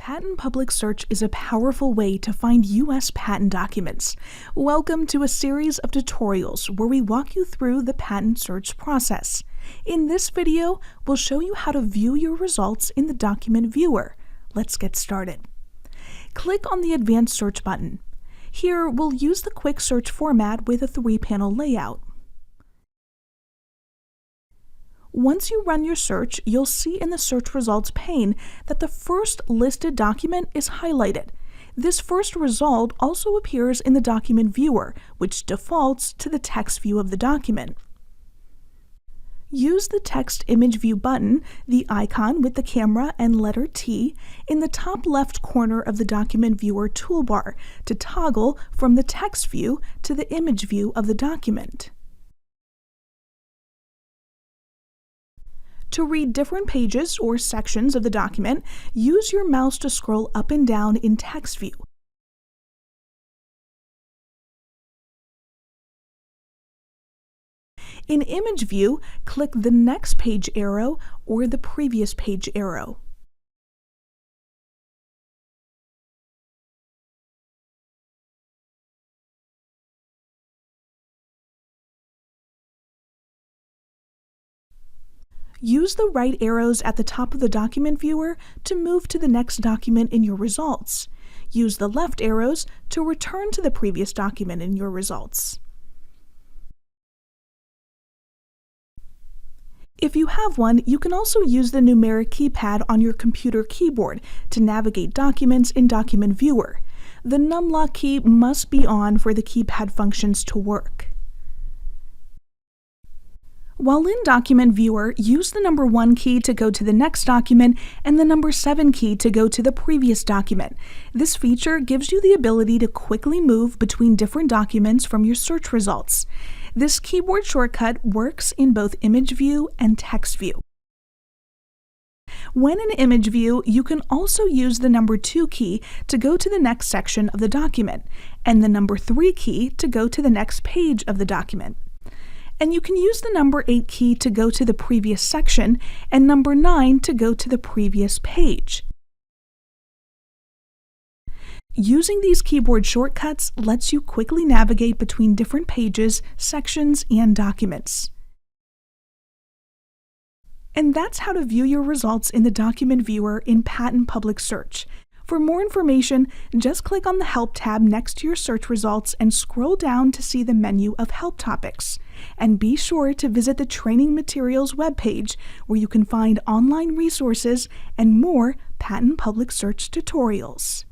Patent Public Search is a powerful way to find U.S. patent documents. Welcome to a series of tutorials where we walk you through the patent search process. In this video, we'll show you how to view your results in the document viewer. Let's get started. Click on the Advanced Search button. Here, we'll use the quick search format with a 3-panel layout. Once you run your search, you'll see in the search results pane that the first listed document is highlighted. This first result also appears in the document viewer, which defaults to the text view of the document. Use the Text Image View button, the icon with the camera and letter T, in the top left corner of the document viewer toolbar to toggle from the text view to the image view of the document. To read different pages or sections of the document, use your mouse to scroll up and down in text view. In image view, click the next page arrow or the previous page arrow. Use the right arrows at the top of the document viewer to move to the next document in your results. Use the left arrows to return to the previous document in your results. If you have one, you can also use the numeric keypad on your computer keyboard to navigate documents in Document Viewer. The numlock key must be on for the keypad functions to work. While in Document Viewer, use the number 1 key to go to the next document and the number 7 key to go to the previous document. This feature gives you the ability to quickly move between different documents from your search results. This keyboard shortcut works in both Image View and Text View. When in Image View, you can also use the number 2 key to go to the next section of the document, and the number 3 key to go to the next page of the document. And you can use the number 8 key to go to the previous section, and number 9 to go to the previous page. Using these keyboard shortcuts lets you quickly navigate between different pages, sections, and documents. And that's how to view your results in the document viewer in Patent Public Search. For more information, just click on the Help tab next to your search results and scroll down to see the menu of Help topics. And be sure to visit the Training Materials webpage, where you can find online resources and more Patent Public Search tutorials.